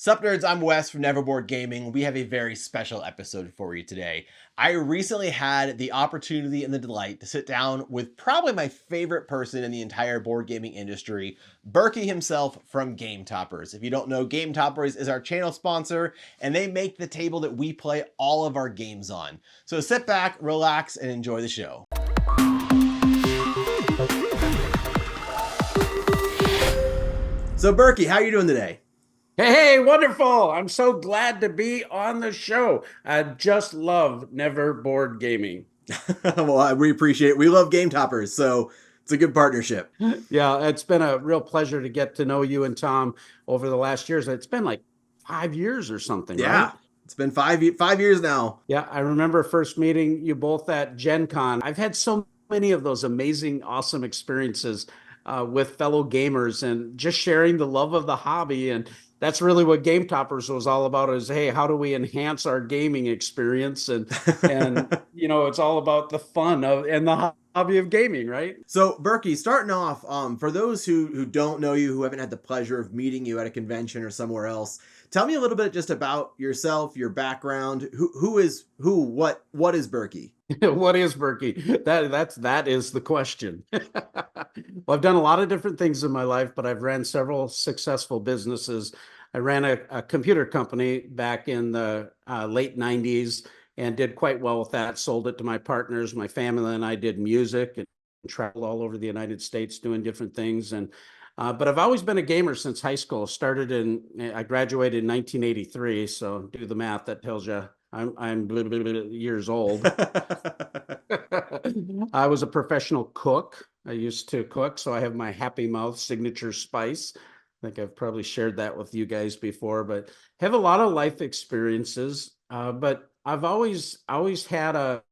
Sup nerds, I'm Wes from Neverboard Gaming. We have a very special episode for you today. I recently had the opportunity and the delight to sit down with probably my favorite person in the entire board gaming industry, Burky himself from Game Toppers. If you don't know, Game Toppers is our channel sponsor, and they make the table that we play all of our games on. So sit back, relax, and enjoy the show. So Burky, how are you doing today? Hey, wonderful. I'm so glad to be on the show. I just love Never Board Gaming. Well, we appreciate it. We love Game Toppers, so it's a good partnership. Yeah, it's been a real pleasure to get to know you and Tom over the last years. It's been like 5 years or something, Yeah, right? it's been 5 years now. Yeah, I remember first meeting you both at Gen Con. I've had so many of those amazing, awesome experiences with fellow gamers and just sharing the love of the hobby. And that's really what Game Toppers was all about is, hey, how do we enhance our gaming experience? And it's all about the fun of and the hobby of gaming, right? So, Berkey, starting off, for those who don't know you, who haven't had the pleasure of meeting you at a convention or somewhere else, tell me a little bit just about yourself, your background. What is Berkey? What is Burky? That is the question. Well, I've done a lot of different things in my life, but I've ran several successful businesses. I ran a computer company back in the late 90s and did quite well with that. Sold it to my partners. My family and I did music and traveled all over the United States doing different things. And but I've always been a gamer since high school. I graduated in 1983, so do the math. That tells you I'm years old. I was a professional cook. I used to cook, so I have my Happy Mouth signature spice. I think I've probably shared that with you guys before, but have a lot of life experiences. But I've always had a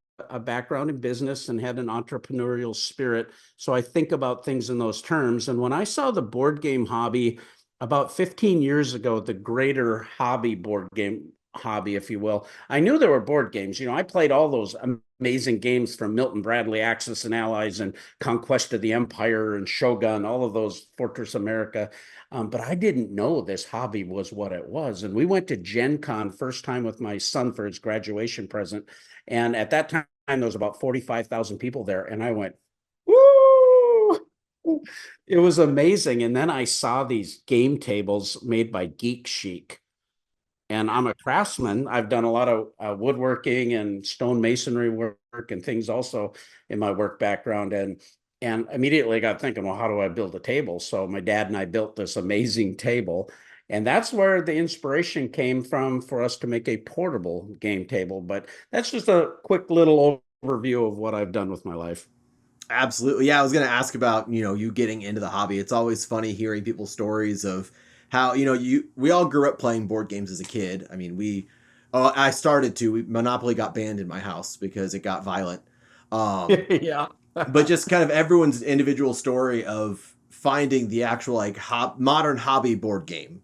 background in business and had an entrepreneurial spirit. So I think about things in those terms. And when I saw the board game hobby about 15 years ago, the greater hobby board game hobby, if you will, I knew there were board games. I played all those amazing games from Milton Bradley, Axis and Allies, and Conquest of the Empire, and Shogun, all of those, Fortress America. But I didn't know this hobby was what it was. And we went to Gen Con first time with my son for his graduation present. And at that time, there was about 45,000 people there. And I went, woo! It was amazing. And then I saw these game tables made by Geek Chic. And I'm a craftsman. I've done a lot of woodworking and stone masonry work and things also in my work background. And immediately I got thinking, well, how do I build a table? So my dad and I built this amazing table. And that's where the inspiration came from for us to make a portable game table. But that's just a quick little overview of what I've done with my life. Absolutely. Yeah, I was going to ask about, you getting into the hobby. It's always funny hearing people's stories of how, we all grew up playing board games as a kid. I mean, I started to, Monopoly got banned in my house because it got violent. Yeah. But just kind of everyone's individual story of finding the actual like modern hobby board game.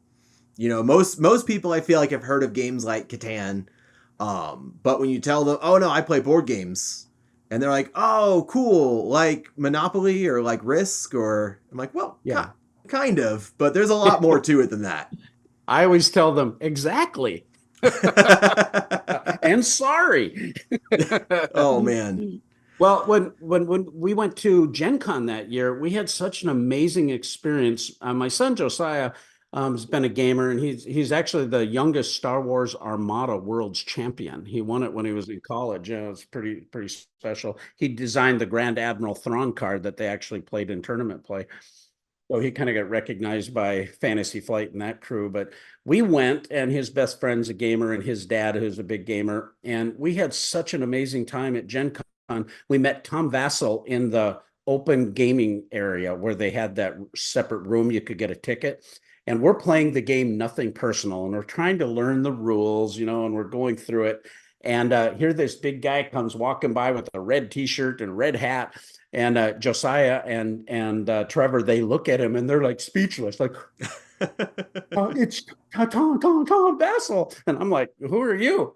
Most people I feel like have heard of games like Catan. But when you tell them, oh no, I play board games, and they're like, oh, cool, like Monopoly or like Risk, or I'm like, well, Yeah. kind of, but there's a lot more to it than that. I always tell them exactly. And sorry. Oh man. Well, when we went to Gen Con that year, we had such an amazing experience. My son Josiah has been a gamer, and he's actually the youngest Star Wars Armada World's champion. He won it when he was in college. Yeah, it's pretty special. He designed the Grand Admiral Thrawn card that they actually played in tournament play. So he kind of got recognized by Fantasy Flight and that crew. But we went, and his best friend's a gamer, and his dad, who's a big gamer. And we had such an amazing time at Gen Con. We met Tom Vassell in the open gaming area where they had that separate room you could get a ticket. And we're playing the game Nothing Personal, and we're trying to learn the rules, and we're going through it. And here this big guy comes walking by with a red T-shirt and red hat. And Josiah and Trevor, they look at him and they're like speechless, like, it's Tom Vassell. And I'm like, who are you?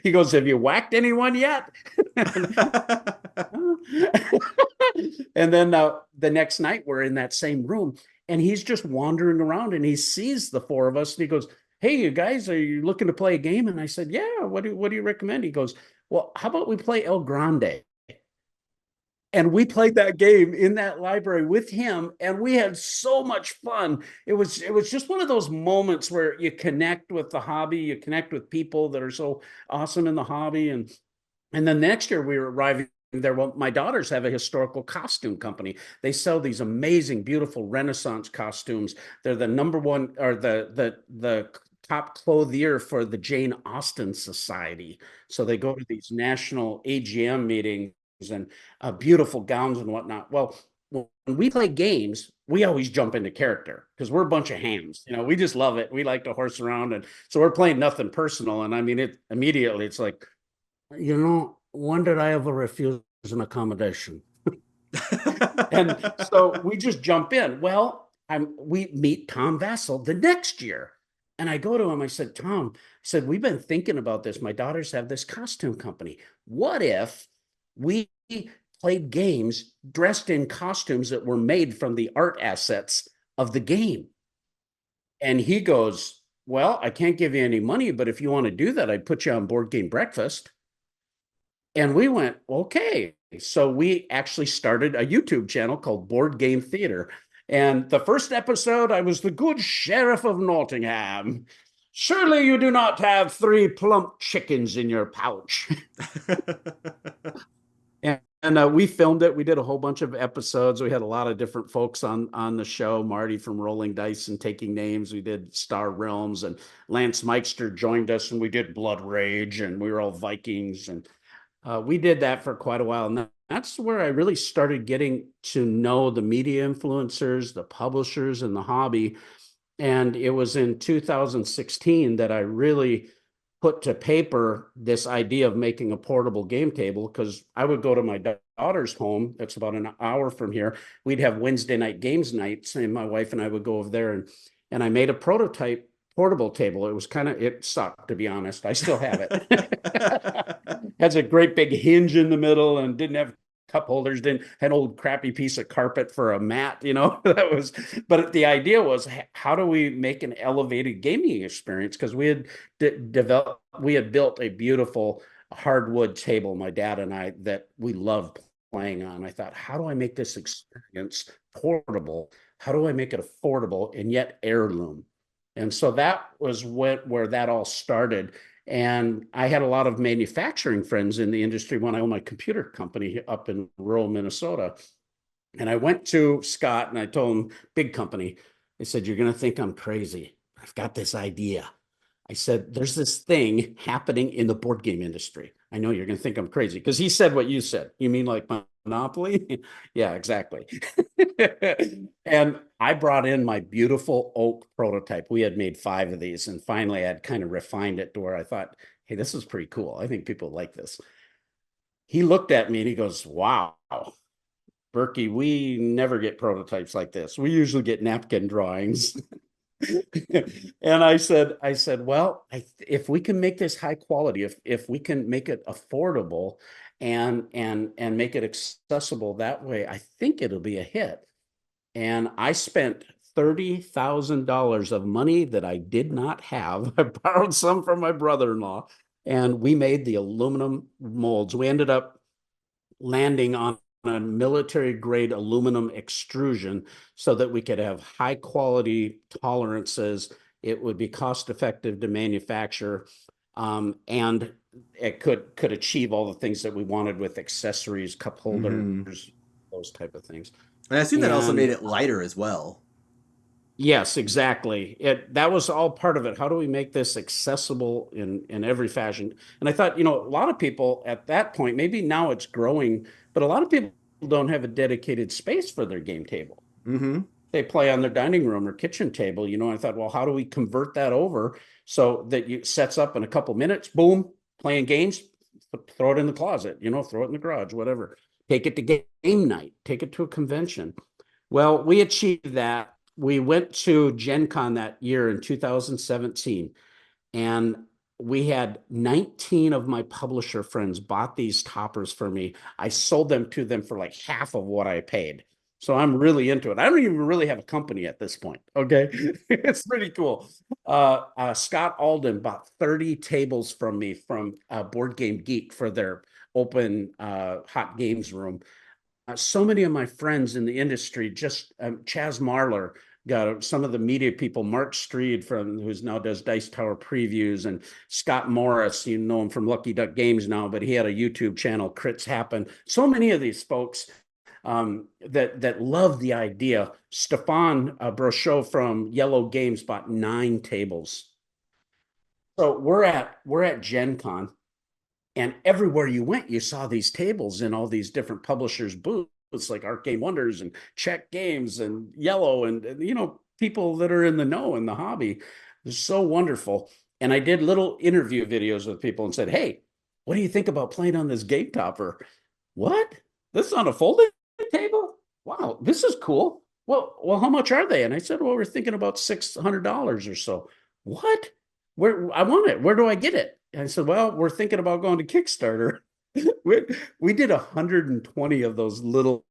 He goes, have you whacked anyone yet? And then the next night we're in that same room, and he's just wandering around, and he sees the four of us, and he goes, hey, you guys, are you looking to play a game? And I said, yeah, what do you recommend? He goes, well, how about we play El Grande? And we played that game in that library with him, and we had so much fun. It was just one of those moments where you connect with the hobby, you connect with people that are so awesome in the hobby. And then next year we were arriving there. Well, my daughters have a historical costume company. They sell these amazing, beautiful Renaissance costumes. They're the number one, or the top clothier for the Jane Austen Society. So they go to these national AGM meetings and beautiful gowns and whatnot. Well, when we play games, we always jump into character because we're a bunch of hams. We just love it. We like to horse around, and so we're playing nothing personal. And I mean, it immediately, it's like, when did I ever refuse an accommodation? And so we just jump in. Well, we meet Tom Vassell the next year. And I go to him, I said, Tom, I said, we've been thinking about this. My daughters have this costume company. What if we played games dressed in costumes that were made from the art assets of the game? And he goes, well, I can't give you any money, but if you want to do that, I'd put you on Board Game Breakfast. And we went, okay. So we actually started a YouTube channel called Board Game Theater. And the first episode, I was the good sheriff of Nottingham. Surely you do not have 3 plump chickens in your pouch. And we filmed it. We did a whole bunch of episodes. We had a lot of different folks on the show. Marty from Rolling Dice and Taking Names. We did Star Realms, and Lance Meister joined us, and we did Blood Rage, and we were all Vikings. And we did that for quite a while. And that's where I really started getting to know the media influencers, the publishers, and the hobby. And it was in 2016 that I really put to paper this idea of making a portable game table, because I would go to my daughter's home. That's about an hour from here. We'd have Wednesday night games nights, and my wife and I would go over there, and I made a prototype portable table. It sucked, to be honest. I still have it. Has a great big hinge in the middle and didn't have cup holders, didn't had an old crappy piece of carpet for a mat, but the idea was, how do we make an elevated gaming experience? Because we had built a beautiful hardwood table, my dad and I, that we loved playing on. I thought, how do I make this experience portable? How do I make it affordable and yet heirloom? And so that was where that all started. And I had a lot of manufacturing friends in the industry when I owned my computer company up in rural Minnesota. And I went to Scott and I told him, big company, I said, you're going to think I'm crazy. I've got this idea. I said, there's this thing happening in the board game industry. I know you're going to think I'm crazy, because he said what you said. You mean like Monopoly? Yeah, exactly. And I brought in my beautiful oak prototype. We had made 5 of these, and finally I had kind of refined it to where I thought, hey, this is pretty cool. I think people like this. He looked at me and he goes, wow, Burky, we never get prototypes like this. We usually get napkin drawings. And I said, well, if we can make this high quality, if we can make it affordable and make it accessible that way, I think it'll be a hit. And I spent $30,000 of money that I did not have. I borrowed some from my brother-in-law, and we made the aluminum molds. We ended up landing on a military grade aluminum extrusion so that we could have high quality tolerances. It would be cost effective to manufacture, and it could achieve all the things that we wanted with accessories, cup holders, those type of things. And I assume that also made it lighter as well. Yes, exactly. That was all part of it. How do we make this accessible in every fashion? And I thought, a lot of people at that point, maybe now it's growing, but a lot of people don't have a dedicated space for their game table. They play on their dining room or kitchen table. I thought, well, how do we convert that over so that it sets up in a couple minutes, boom, playing games, throw it in the closet, throw it in the garage, whatever. Take it to game night, take it to a convention. Well, we achieved that. We went to Gen Con that year in 2017, and we had 19 of my publisher friends bought these toppers for me. I sold them to them for like half of what I paid. So I'm really into it. I don't even really have a company at this point. Okay. It's pretty cool. Scott Alden bought 30 tables from me from Board Game Geek for their open hot games room. So many of my friends in the industry, just Chaz Marlar got some of the media people, Mark Streed from who's now does Dice Tower previews, and Scott Morris, you know him from Lucky Duck Games now, but he had a YouTube channel, Crits Happen. So many of these folks that love the idea. Stefan Brochot from Yellow Games bought 9 tables. So we're at Gen Con, and everywhere you went, you saw these tables in all these different publishers' booths, like Arcade Wonders and Czech Games and Yellow, and people that are in the know in the hobby. It's so wonderful. And I did little interview videos with people and said, "Hey, what do you think about playing on this game topper?" "What? This is on a folding table? Wow, this is cool. Well, how much are they?" And I said, "Well, we're thinking about $600 or so." "What? Where? I want it. Where do I get it?" And I said, "Well, we're thinking about going to Kickstarter." we did 120 of those little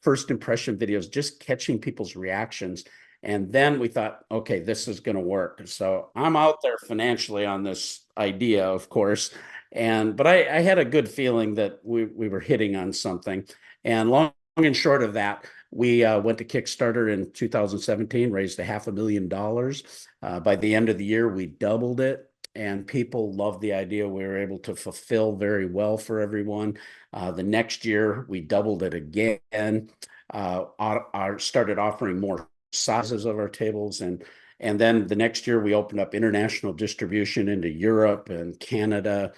first impression videos, just catching people's reactions. And then we thought, okay, this is going to work. So I'm out there financially on this idea, of course. But I had a good feeling that we were hitting on something. And long and short of that, we went to Kickstarter in 2017, raised $500,000. By the end of the year, we doubled it, and people loved the idea. We were able to fulfill very well for everyone. The next year, we doubled it again, started offering more sizes of our tables, and then the next year we opened up international distribution into Europe and Canada,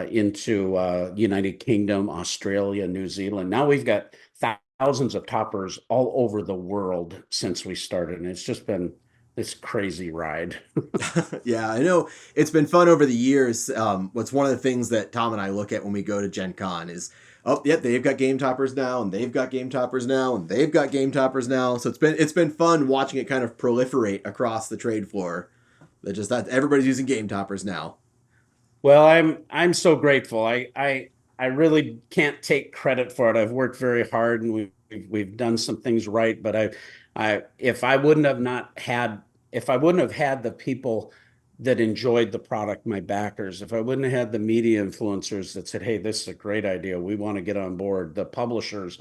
into United Kingdom, Australia, New Zealand. Now we've got thousands of toppers all over the world since we started, and it's just been this crazy ride. Yeah, I know it's been fun over the years. What's one of the things that Tom and I look at when we go to Gen Con is, oh, yep, they've got game toppers now, and they've got game toppers now, and they've got game toppers now. So it's been fun watching it kind of proliferate across the trade floor. That everybody's using game toppers now. Well, I'm so grateful. I really can't take credit for it. I've worked very hard, and we've done some things right. But if I wouldn't have not had if I wouldn't have had the people that enjoyed the product, my backers, if I wouldn't have had the media influencers that said, "Hey, this is a great idea. We want to get on board," the publishers,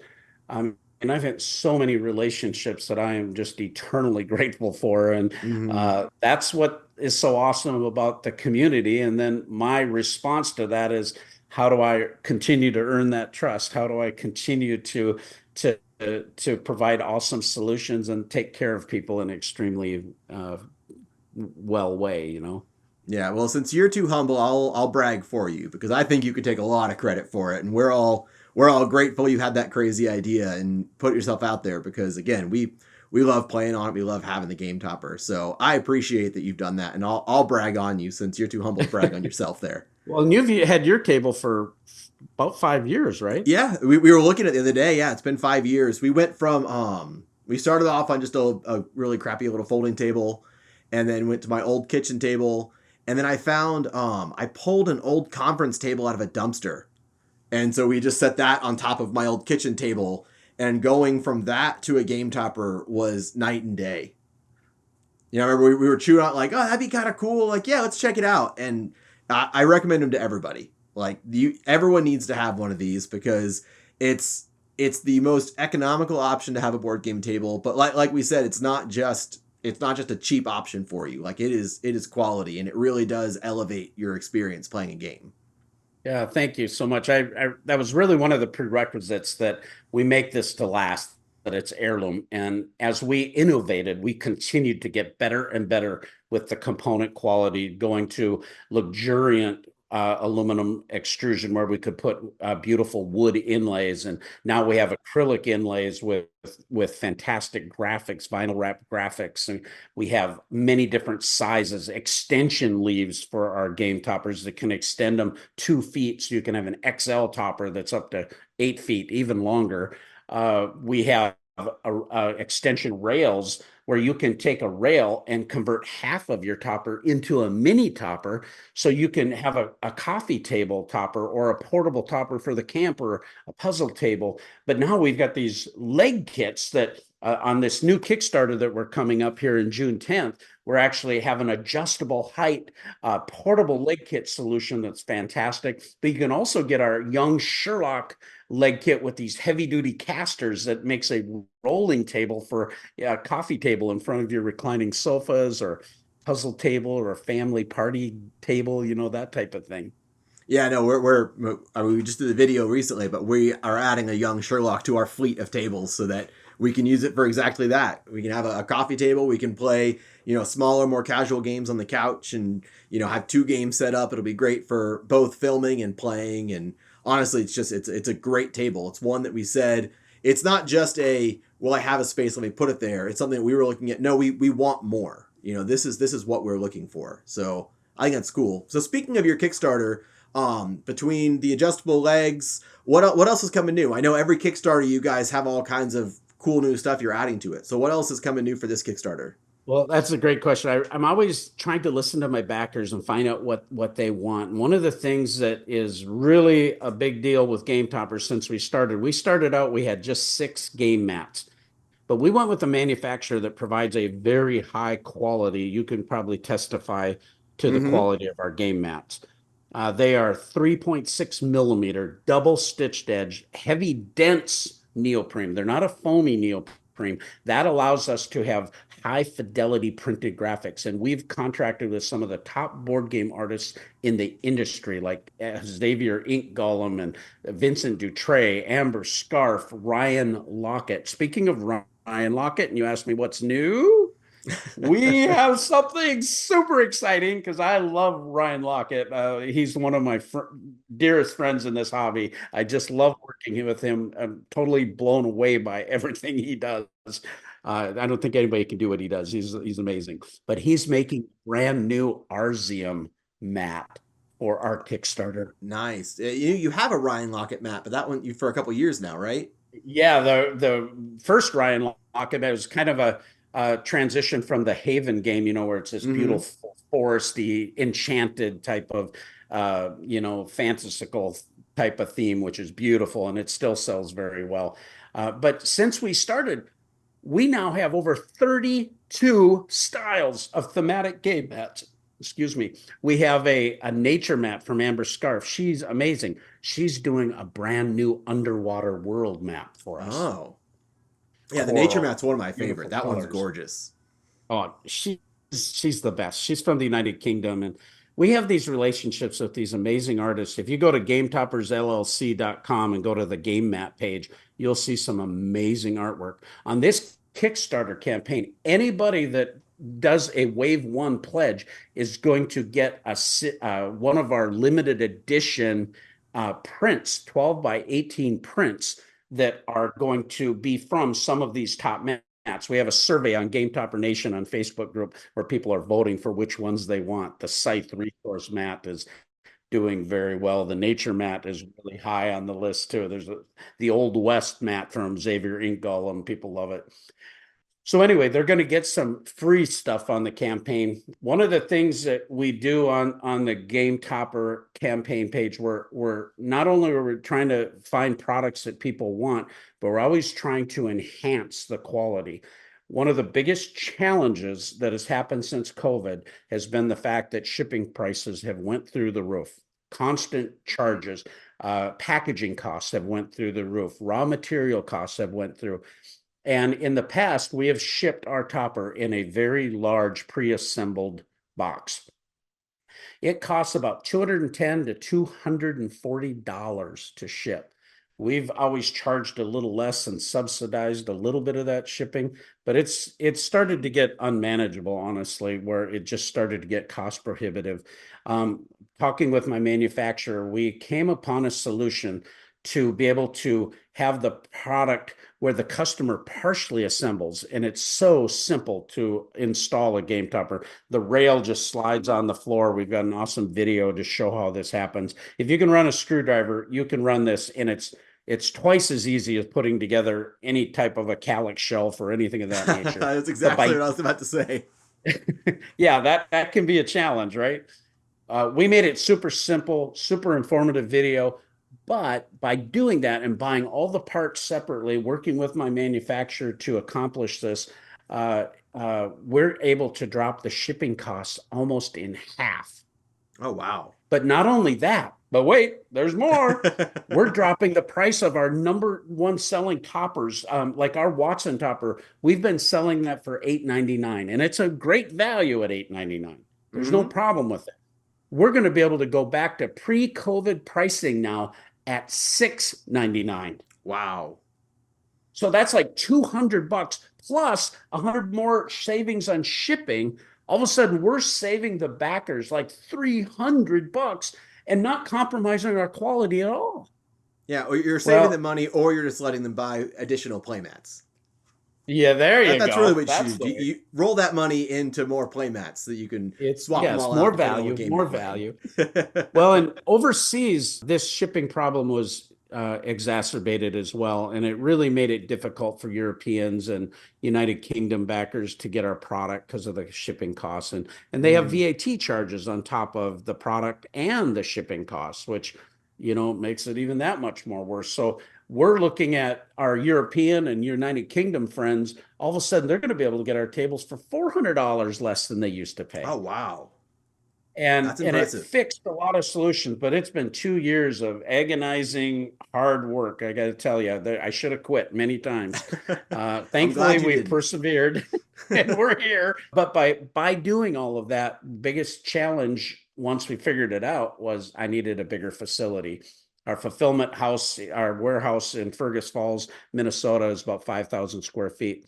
and I've had so many relationships that I am just eternally grateful for. And Mm-hmm. that's what is so awesome about the community. And then my response to that is, how do I continue to earn that trust? How do I continue to to provide awesome solutions and take care of people in an extremely well way, Yeah, well, since you're too humble, I'll brag for you because I think you could take a lot of credit for it, and we're all grateful you had that crazy idea and put yourself out there because again, we love playing on it, we love having the game topper. So I appreciate that you've done that, and I'll brag on you since you're too humble to brag on yourself there. Well, and you've had your table for about 5 years, right? Yeah, we were looking at it the other day. Yeah, it's been 5 years. We went from we started off on just a really crappy little folding table, and then went to my old kitchen table, and then I found I pulled an old conference table out of a dumpster, and so we just set that on top of my old kitchen table, and going from that to a game topper was night and day. I remember we were chewing out like, oh, that'd be kind of cool. Like, yeah, let's check it out, and I recommend them to everybody. Like, everyone needs to have one of these because it's the most economical option to have a board game table. But like we said, it's not just a cheap option for you. Like, it is quality, and it really does elevate your experience playing a game. Yeah, thank you so much. That was really one of the prerequisites, that we make this to last, that it's heirloom. And as we innovated, we continued to get better and better with the component quality, going to luxuriant aluminum extrusion where we could put beautiful wood inlays, and now we have acrylic inlays with fantastic graphics, vinyl wrap graphics, and we have many different sizes, extension leaves for our game toppers that can extend them 2 feet, so you can have an XL topper that's up to 8 feet, even longer. We have extension rails where you can take a rail and convert half of your topper into a mini topper. So you can have a coffee table topper or a portable topper for the camp or a puzzle table. But now we've got these leg kits that on this new Kickstarter that we're coming up here in June 10th, we're actually have an adjustable height portable leg kit solution that's fantastic. But you can also get our young Sherlock leg kit with these heavy duty casters that makes a rolling table for a coffee table in front of your reclining sofas or puzzle table or a family party table, that type of thing. Yeah, no, I mean, we just did a video recently, but we are adding a young Sherlock to our fleet of tables so that we can use it for exactly that. We can have a coffee table. We can play, smaller, more casual games on the couch, and have two games set up. It'll be great for both filming and playing. And honestly, it's a great table. It's one that we said it's not just a well, I have a space, let me put it there. It's something that we were looking at. No, we want more. This is what we're looking for. So I think that's cool. So speaking of your Kickstarter. Between the adjustable legs, what else is coming new? I know every Kickstarter you guys have all kinds of cool new stuff you're adding to it. So what else is coming new for this Kickstarter? Well, that's a great question. I'm always trying to listen to my backers and find out what they want. And one of the things that is really a big deal with Game Toppers since we started out, we had just 6 game mats. But we went with a manufacturer that provides a very high quality. You can probably testify to the Mm-hmm. quality of our game mats. They are 3.6 millimeter, double stitched edge, heavy, dense neoprene. They're not a foamy neoprene. That allows us to have high fidelity printed graphics. And we've contracted with some of the top board game artists in the industry, like Xavier Ink Golem and Vincent Dutray, Amber Scarf, Ryan Lockett. Speaking of Ryan Lockett, and you asked me what's new, we have something super exciting because I love Ryan Lockett. He's one of my dearest friends in this hobby. I just love working with him. I'm totally blown away by everything he does. I don't think anybody can do what he does. He's amazing. But he's making brand new Arzium mat for our Kickstarter. Nice. You have a Ryan Lockett map, but that one you for a couple years now, right? Yeah, the first Ryan Lockett, it was kind of a transition from the Haven game, where it's this Mm-hmm. beautiful foresty, enchanted type of, fanciful type of theme, which is beautiful and it still sells very well. But since we started, we now have over 32 styles of thematic game mats. Excuse me. We have a nature map from Amber Scarf. She's amazing. She's doing a brand new underwater world map for us. Oh. Yeah, the nature Coral, mat's one of my favorite. beautiful That one's colors. gorgeous. Oh, she's the best. She's from the United Kingdom, and we have these relationships with these amazing artists. If you go to GameToppersLLC.com and go to the game map page, you'll see some amazing artwork. On this Kickstarter campaign, anybody that does a Wave 1 pledge is going to get one of our limited edition prints, 12 by 18 prints that are going to be from some of these top mats. We have a survey on Game Topper Nation on Facebook group where people are voting for which ones they want. The Scythe Resource mat is doing very well. The Nature mat is really high on the list too. There's the Old West mat from Xavier Ink Golem. People love it. So anyway, they're going to get some free stuff on the campaign. One of the things that we do on the Game Topper campaign page, we're not only are we trying to find products that people want, but we're always trying to enhance the quality. One of the biggest challenges that has happened since COVID has been the fact that shipping prices have went through the roof. Constant charges, packaging costs have went through the roof. Raw material costs have went through. And in the past, we have shipped our topper in a very large pre-assembled box. It costs about $210 to $240 to ship. We've always charged a little less and subsidized a little bit of that shipping, but it's started to get unmanageable, honestly, where it just started to get cost prohibitive. Talking with my manufacturer, we came upon a solution to be able to have the product where the customer partially assembles, and it's so simple to install a game topper. The rail just slides on the floor. We've got an awesome video to show how this happens. If you can run a screwdriver, you can run this, and it's it's twice as easy as putting together any type of a calyx shelf or anything of that nature. That's But exactly by what I was about to say. yeah, that can be a challenge, right? We made it super simple, super informative video. But by doing that and buying all the parts separately, working with my manufacturer to accomplish this, we're able to drop the shipping costs almost in half. Oh, wow. But not only that, but wait, there's more. We're dropping the price of our number one selling toppers, like our Watson topper. We've been selling that for $8.99, and it's a great value at $8.99. There's no Hmm. problem with it. We're going to be able to go back to pre-COVID pricing now at $6.99. Wow. So that's like $200 plus 100 more savings on shipping. All of a sudden, we're saving the backers like $300 and not compromising our quality at all. Yeah, or you're saving them Well, money, or you're just letting them buy additional playmats. yeah, there you That's really go. what you That's do. the way. You roll that money into more playmats so that you can It's swap them yes, all out more depending on what value, game more you're playing. value. Well, and overseas, this shipping problem was exacerbated as well, and it really made it difficult for Europeans and United Kingdom backers to get our product because of the shipping costs, and they have Mm. VAT charges on top of the product and the shipping costs, which makes it even that much more worse. So we're looking at our European and United Kingdom friends. All of a sudden, they're going to be able to get our tables for $400 less than they used to pay. Oh, wow. and That's and it impressive. fixed a lot of solutions, but it's been 2 years of agonizing hard work. I got to tell you, I should have quit many times. I'm Thankfully glad you we've didn't. persevered and we're here. But by doing all of that, biggest challenge once we figured it out was I needed a bigger facility. Our fulfillment house, our warehouse in Fergus Falls, Minnesota, is about 5,000 square feet.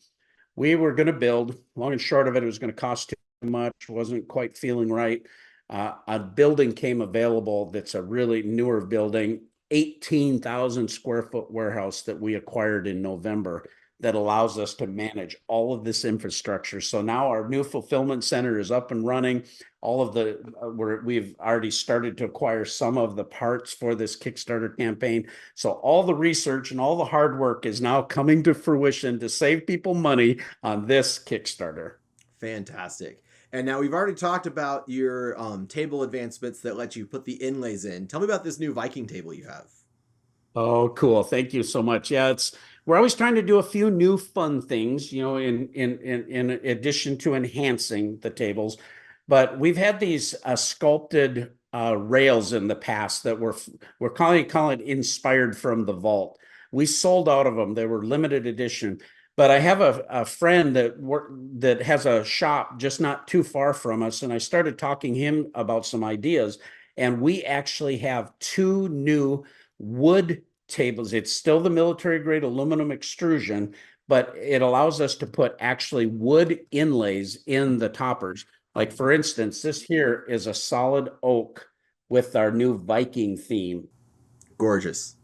We were going to build. Long and short of it, it was going to cost too much. Wasn't quite feeling right. A building came available that's a really newer building, 18,000 square foot warehouse that we acquired in November that allows us to manage all of this infrastructure. So now our new fulfillment center is up and running. All of the we've already started to acquire some of the parts for this Kickstarter campaign. So all the research and all the hard work is now coming to fruition to save people money on this Kickstarter. Fantastic. And now we've already talked about your table advancements that let you put the inlays in. Tell me about this new Viking table you have. Oh, cool. Thank you so much. Yeah, we're always trying to do a few new fun things, in addition to enhancing the tables. But we've had these sculpted rails in the past that we're calling it inspired from the vault. We sold out of them. They were limited edition. But I have a friend that has a shop just not too far from us, and I started talking to him about some ideas. And we actually have two new wood tables. It's still the military grade aluminum extrusion, but it allows us to put actually wood inlays in the toppers. Like for instance, this here is a solid oak with our new Viking theme. Gorgeous.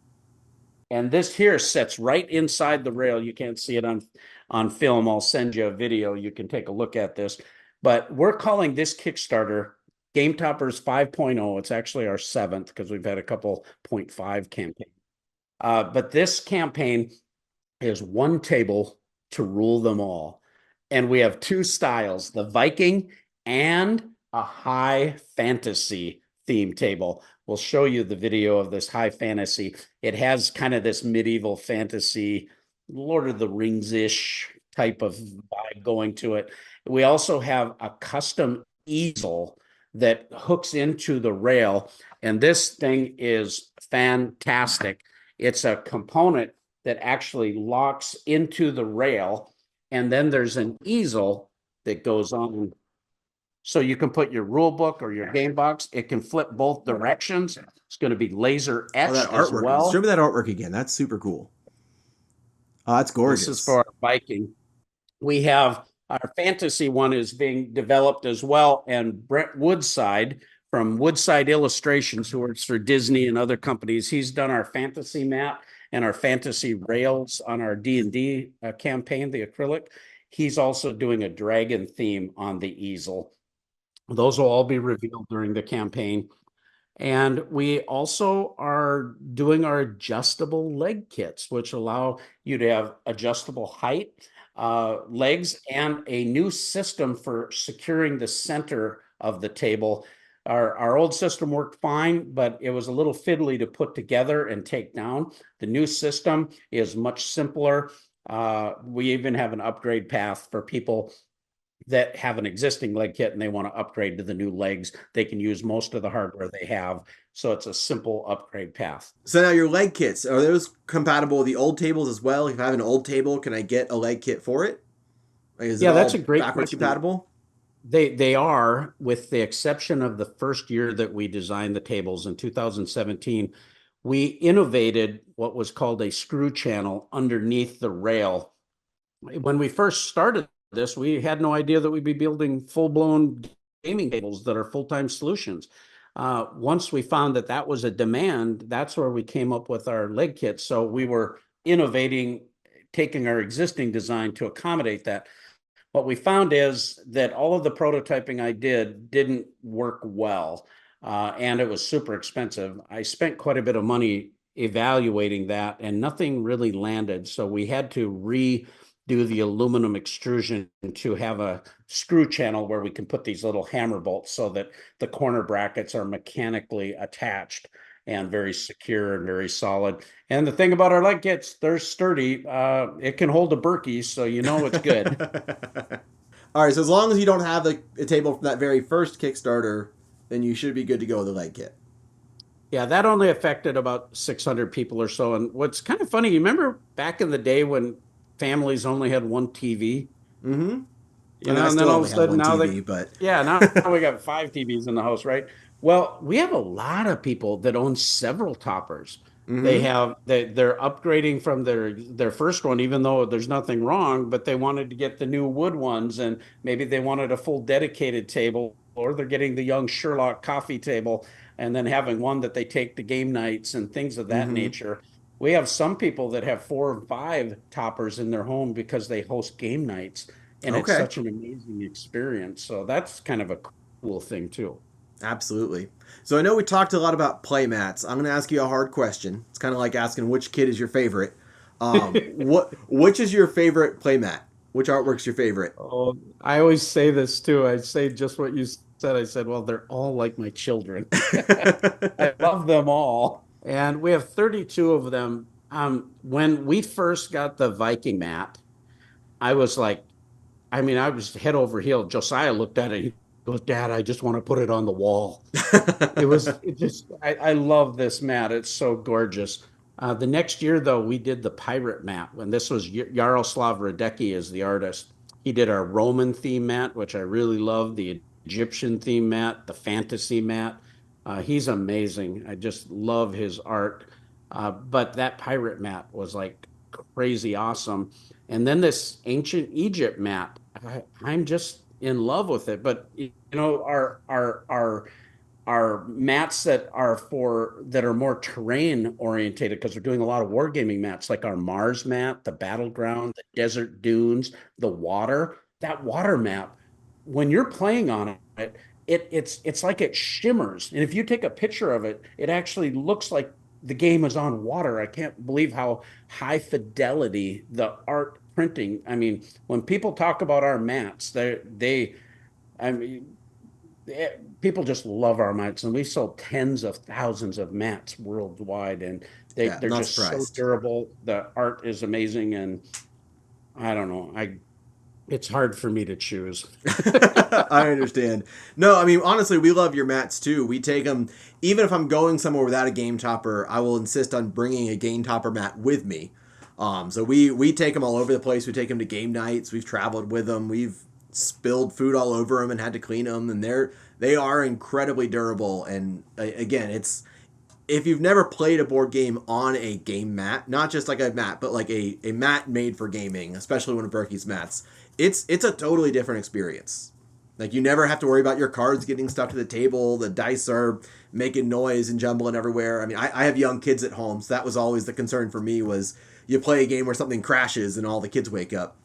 And this here sits right inside the rail. You can't see it on film. I'll send you a video. You can take a look at this. But we're calling this Kickstarter Game Toppers 5.0. It's actually our seventh because we've had a couple 0.5 campaigns. But this campaign is one table to rule them all. And we have two styles, the Viking and a high fantasy theme table. We'll show you the video of this high fantasy. It has kind of this medieval fantasy, Lord of the Rings-ish type of vibe going to it. We also have a custom easel that hooks into the rail. And this thing is fantastic. It's a component that actually locks into the rail. And then there's an easel that goes on. So you can put your rule book or your game box. It can flip both directions. It's going to be laser Oh, that etched as artwork. Show well. me that artwork again. That's super cool. Oh, that's This is gorgeous. for our Viking. We have our fantasy one is being developed as well. And Brett Woodside from Woodside Illustrations, who works for Disney and other companies, he's done our fantasy map and our fantasy rails on our D&D campaign, the acrylic. He's also doing a dragon theme on the easel. Those will all be revealed during the campaign. And we also are doing our adjustable leg kits, which allow you to have adjustable height, legs, and a new system for securing the center of the table. Our old system worked fine, but it was a little fiddly to put together and take down. The new system is much simpler. We even have an upgrade path for people that have an existing leg kit and they want to upgrade to the new legs. They can use most of the hardware they have. So it's a simple upgrade path. So now your leg kits, are those compatible with the old tables as well? If I have an old table, can I get a leg kit for it? Like, is it Yeah, that's a all great backwards question. compatible? They are, with the exception of the first year that we designed the tables in 2017, we innovated what was called a screw channel underneath the rail. When we first started this, we had no idea that we'd be building full-blown gaming tables that are full-time solutions. Once we found that that was a demand, that's where we came up with our leg kits. So we were innovating, taking our existing design to accommodate that. What we found is that all of the prototyping I didn't work well, and it was super expensive. I spent quite a bit of money evaluating that, and nothing really landed. So we had to redo the aluminum extrusion to have a screw channel where we can put these little hammer bolts so that the corner brackets are mechanically attached and very secure and very solid. And the thing about our leg kits, they're sturdy. It can hold a Burky, so you know it's good. All right, so as long as you don't have a table from that very first Kickstarter, then you should be good to go with the leg kit. Yeah, that only affected about 600 people or so. And what's kind of funny, you remember back in the day when families only had one TV? Mm-hmm. I You mean, I know, and then still all of a only have sudden one now TV, but yeah, now we got five TVs in the house, right? Well, we have a lot of people that own several toppers. mm-hmm. They're upgrading from their first one, even though there's nothing wrong, but they wanted to get the new wood ones, and maybe they wanted a full dedicated table, or they're getting the young Sherlock coffee table, and then having one that they take to game nights and things of that Mm-hmm. nature. We have some people that have four or five toppers in their home because they host game nights, and it's Okay. such an amazing experience. So that's kind of a cool thing too. Absolutely. So I know we talked a lot about play mats. I'm going to ask you a hard question. It's kind of like asking which kid is your favorite. Which is your favorite play mat? Which artwork's your favorite? Oh, I always say this too. I say just what you said. I said, well, they're all like my children. I love them all. And we have 32 of them. When we first got the Viking mat, I was like, I mean, I was head over heel. Josiah looked at it. He goes, Dad, I just want to put it on the wall. I love this mat. It's so gorgeous. The next year, though, we did the pirate mat when this was Yaroslav Radecki is the artist. He did our Roman theme mat, which I really love, the Egyptian theme mat, the fantasy mat. He's amazing. I just love his art. But that pirate mat was like crazy awesome. And then this ancient Egypt mat, I'm just in love with it. But you know, our mats that are more terrain orientated because we're doing a lot of wargaming mats, like our Mars mat, the battleground, the desert dunes, the water. That water map, when you're playing on it, it's like it shimmers, and if you take a picture of it, it actually looks like the game is on water. I can't believe how high fidelity the art printing. I mean, when people talk about our mats, I mean, people just love our mats, and we sell tens of thousands of mats worldwide, and Yeah, I'm they're not just so surprised. durable. The art is amazing, and I don't know, I it's hard for me to choose. I understand. No, I mean honestly, we love your mats too. We take them even if I'm going somewhere without a game topper. I will insist on bringing a game topper mat with me. So we take them all over the place. We take them to game nights. We've traveled with them. We've spilled food all over them and had to clean them. And they are incredibly durable. And again, it's if you've never played a board game on a game mat, not just like a mat, but like a mat made for gaming, especially one of Burky's mats, it's a totally different experience. Like you never have to worry about your cards getting stuck to the table, the dice are making noise and jumbling everywhere. I mean, I have young kids at home, so that was always the concern for me was you play a game where something crashes and all the kids wake up.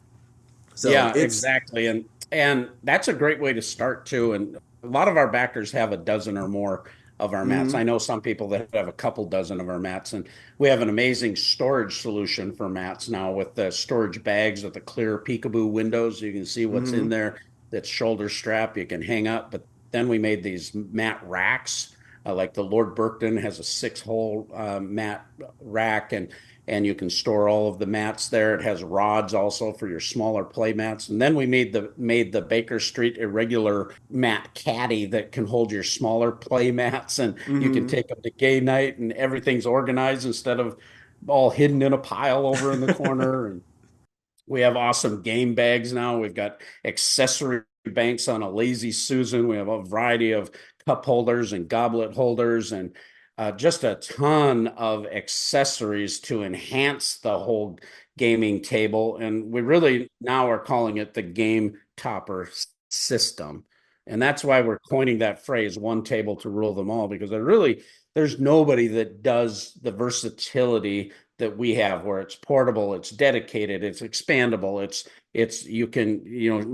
So Yeah, it's exactly. And that's a great way to start too. And a lot of our backers have a dozen or more. of our mats. I Hmm. know some people that have a couple dozen of our mats, and we have an amazing storage solution for mats now with the storage bags with the clear peekaboo windows. You can see what's in Hmm. there. That's shoulder strap you can hang up. But then we made these mat racks. Like the Lord Burkton has a 6-hole mat rack, and you can store all of the mats there. It has rods also for your smaller play mats. And then we made the Baker Street irregular mat caddy that can hold your smaller play mats, and you can Hmm. take them to game night, and everything's organized instead of all hidden in a pile over in the corner. And we have awesome game bags now. We've got accessory banks on a Lazy Susan. We have a variety of cup holders and goblet holders, and just a ton of accessories to enhance the whole gaming table. And we really now are calling it the game topper system. And that's why we're coining that phrase, one table to rule them all, because there's nobody that does the versatility that we have, where it's portable, it's dedicated, it's expandable, it's you can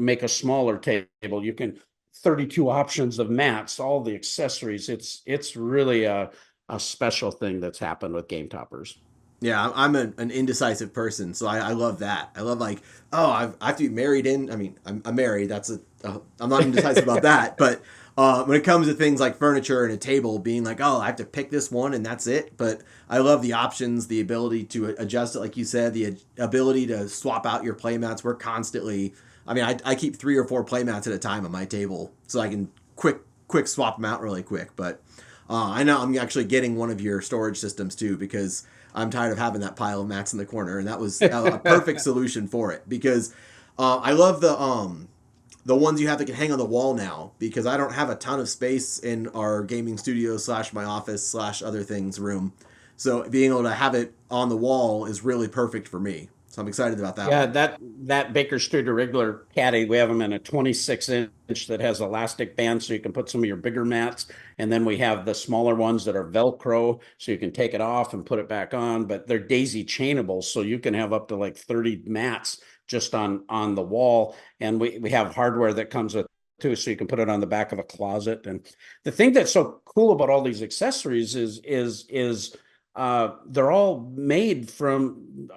make a smaller table, you can 32 options of mats, all the accessories. It's really a special thing that's happened with game toppers. Yeah, I'm an indecisive person, so I love that. I love like, oh, I have to be married in. I mean, I'm married. I'm not indecisive about that. But when it comes to things like furniture and a table, being like, oh, I have to pick this one and that's it. But I love the options, the ability to adjust it, like you said, the ability to swap out your playmats. We're constantly. I mean, I keep 3 or 4 playmats at a time on my table, so I can quick swap them out really quick. But I know I'm actually getting one of your storage systems too, because I'm tired of having that pile of mats in the corner, and that was a perfect solution for it. Because I love the ones you have that can hang on the wall now, because I don't have a ton of space in our gaming studio slash my office slash other things room. So being able to have it on the wall is really perfect for me. So I'm excited about that Yeah, one. that Baker Street irregular caddy, we have them in a 26-inch that has elastic bands so you can put some of your bigger mats. And then we have the smaller ones that are Velcro, so you can take it off and put it back on, but they're daisy chainable, so you can have up to like 30 mats just on the wall. And we have hardware that comes with too, so you can put it on the back of a closet. And the thing that's so cool about all these accessories is they're all made from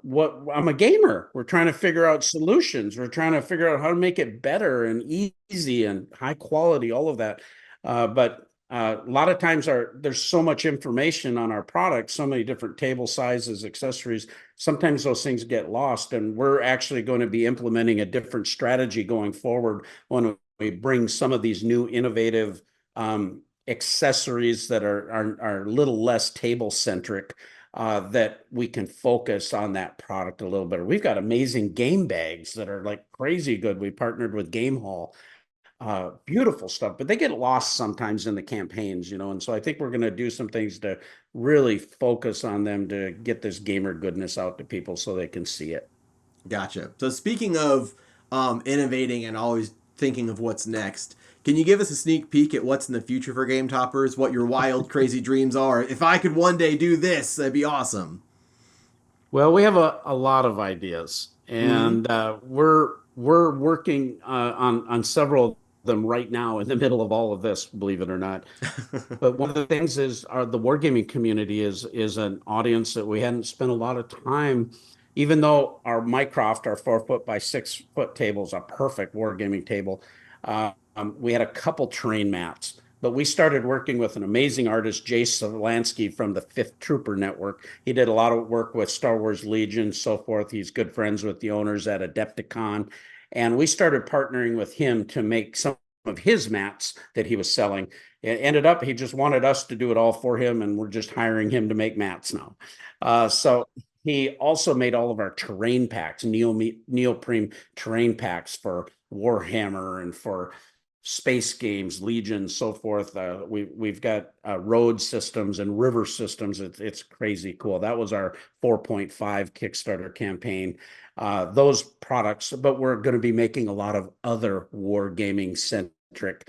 what I'm a gamer. We're trying to figure out solutions. We're trying to figure out how to make it better and easy and high quality, all of that. But a lot of times there's so much information on our product, so many different table sizes, accessories. Sometimes those things get lost, and we're actually going to be implementing a different strategy going forward when we bring some of these new innovative accessories that are a little less table centric, that we can focus on that product a little better. We've got amazing game bags that are like crazy good. We partnered with Game Hall. Beautiful stuff, but they get lost sometimes in the campaigns, and so I think we're going to do some things to really focus on them to get this gamer goodness out to people so they can see it. Gotcha. So speaking of innovating and always thinking of what's next, can you give us a sneak peek at what's in the future for Game Toppers? What your wild, crazy dreams are? If I could one day do this, that'd be awesome. Well, we have a lot of ideas, Mm-hmm. and we're working on several of them right now in the middle of all of this, believe it or not. But one of the things is the wargaming community is an audience that we hadn't spent a lot of time, even though our Mycroft, our 4 foot by 6 foot table is a perfect wargaming table. We had a couple terrain mats, but we started working with an amazing artist, Jay Solansky from the Fifth Trooper Network. He did a lot of work with Star Wars Legion, so forth. He's good friends with the owners at Adepticon. And we started partnering with him to make some of his mats that he was selling. It ended up he just wanted us to do it all for him, and we're just hiring him to make mats now. So he also made all of our terrain packs, neoprene terrain packs for Warhammer and for space games, Legion, so forth. We've got road systems and river systems. It's crazy cool. That was our 4.5 Kickstarter campaign. Those products, but we're going to be making a lot of other war gaming centric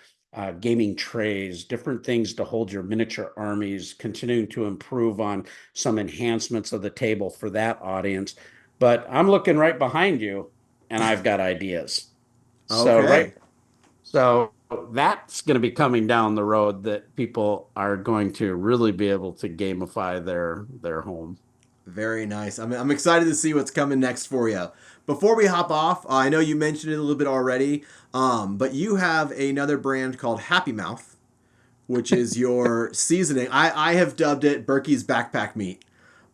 gaming trays, different things to hold your miniature armies, continuing to improve on some enhancements of the table for that audience. But I'm looking right behind you, and I've got ideas. So Okay. right, so that's going to be coming down the road that people are going to really be able to gamify their home. Very nice. I'm excited to see what's coming next for you. Before we hop off, I know you mentioned it a little bit already, but you have another brand called Happy Mouth, which is your seasoning. I have dubbed it Burky's backpack meat.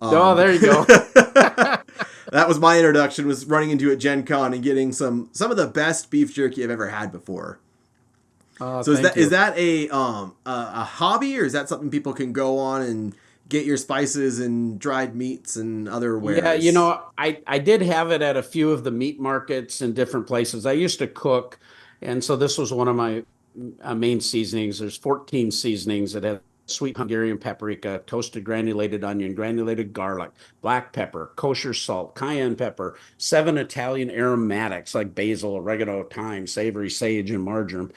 Oh, there you go. That was my introduction. Was running into at Gen Con and getting some of the best beef jerky I've ever had before. So Thank is you. that a hobby, or is that something people can go on and get your spices and dried meats and other Yeah, wares? I did have it at a few of the meat markets in different places. I used to cook, and so this was one of my main seasonings. There's 14 seasonings that have sweet Hungarian paprika, toasted granulated onion, granulated garlic, black pepper, kosher salt, cayenne pepper, 7 Italian aromatics like basil, oregano, thyme, savory, sage, and marjoram.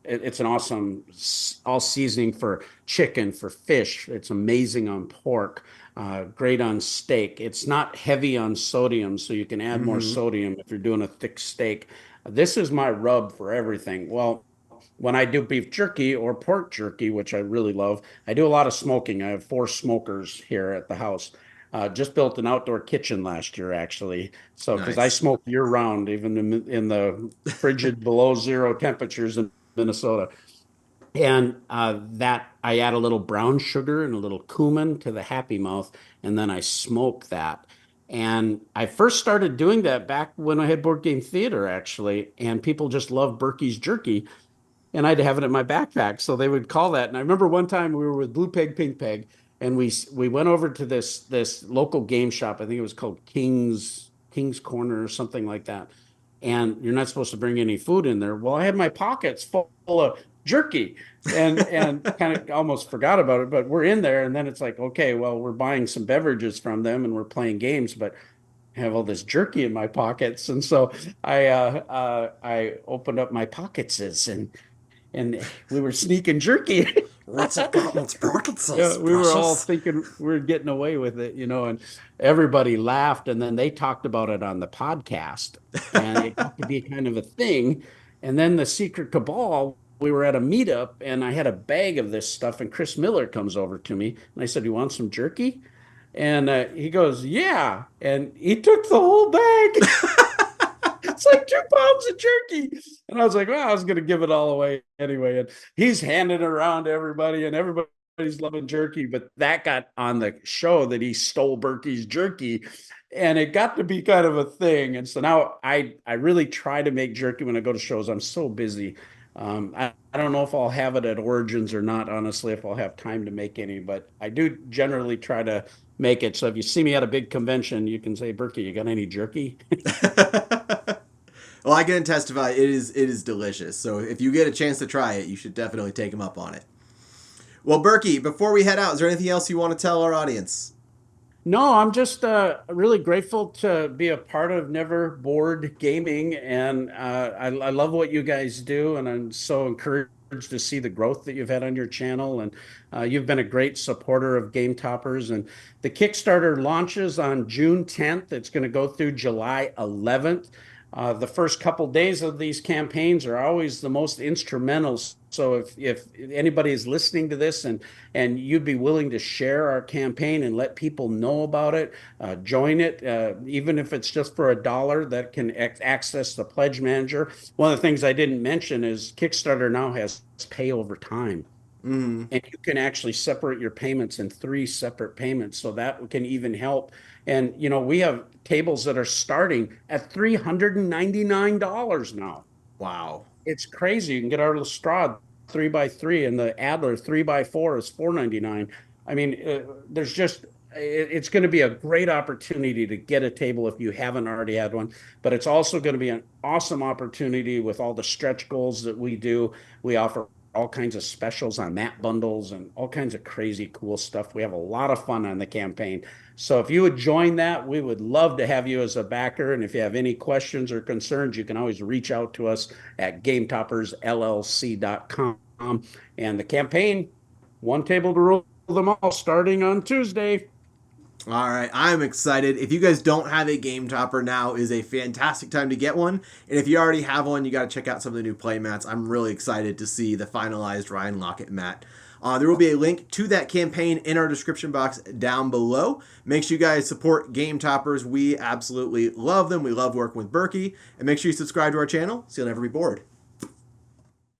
It's an awesome all seasoning for chicken, for fish. It's amazing on pork, great on steak. It's not heavy on sodium, so you can add more Mm-hmm. sodium if you're doing a thick steak. This is my rub for everything. Well, when I do beef jerky or pork jerky, which I really love, I do a lot of smoking. I have 4 smokers here at the house. Just built an outdoor kitchen last year, actually. So, because I Nice. smoke year round, even in the frigid below zero temperatures in Minnesota. And that I add a little brown sugar and a little cumin to the Happy Mouth, and then I smoke that. And I first started doing that back when I had Board Game Theater, actually, and people just love Burky's jerky, and I'd have it in my backpack, so they would call that. And I remember one time we were with Blue Peg, Pink Peg, and we went over to this local game shop. I think it was called King's Corner or something like that. And you're not supposed to bring any food in there. Well, I had my pockets full of jerky and kind of almost forgot about it. But we're in there, and then it's like, okay, well, we're buying some beverages from them and we're playing games, but I have all this jerky in my pockets. And so I opened up my pockets and we were sneaking jerky. What's it got? What's Yeah, Parkinson's, we were all precious? thinking we were getting away with it, and everybody laughed. And then they talked about it on the podcast, and it got to be kind of a thing. And then the secret cabal, we were at a meetup, and I had a bag of this stuff, and Chris Miller comes over to me, and I said, "You want some jerky?" And he goes, "Yeah," and he took the whole bag. It's like 2 pounds of jerky. And I was like, well, I was going to give it all away anyway. And he's handing it around to everybody, and everybody's loving jerky. But that got on the show that he stole Burky's jerky. And it got to be kind of a thing. And so now I really try to make jerky when I go to shows. I'm so busy. I don't know if I'll have it at Origins or not, honestly, if I'll have time to make any, but I do generally try to make it. So if you see me at a big convention, you can say, Burky, you got any jerky? Well, I can testify it is delicious. So if you get a chance to try it, you should definitely take them up on it. Well, Berkey, before we head out, is there anything else you want to tell our audience? No, I'm just really grateful to be a part of Never Bored Gaming, and I love what you guys do, and I'm so encouraged to see the growth that you've had on your channel, and you've been a great supporter of Game Toppers, and the Kickstarter launches on June 10th. It's going to go through July 11th. The first couple days of these campaigns are always the most instrumental. So if anybody is listening to this and you'd be willing to share our campaign and let people know about it, join it, even if it's just for $1 that can access the pledge manager. One of the things I didn't mention is Kickstarter now has pay over time. Mm-hmm. And you can actually separate your payments in 3 separate payments. So that can even help. And, we have tables that are starting at $399 now. Wow. It's crazy. You can get our Lestrade 3x3 and the Adler 3x4 is $499. I mean, there's just it's going to be a great opportunity to get a table if you haven't already had one, but it's also going to be an awesome opportunity with all the stretch goals that we do. We offer all kinds of specials on mat bundles and all kinds of crazy cool stuff. We have a lot of fun on the campaign. So if you would join that, we would love to have you as a backer. And if you have any questions or concerns, you can always reach out to us at gametoppersllc.com. And the campaign, one table to rule them all, starting on Tuesday. All right, I'm excited. If you guys don't have a game topper, now is a fantastic time to get one. And if you already have one, you got to check out some of the new play mats. I'm really excited to see the finalized Ryan Lockett mat. There will be a link to that campaign in our description box down below. Make sure you guys support Game Toppers. We absolutely love them. We love working with Burky. And make sure you subscribe to our channel so you'll never be bored.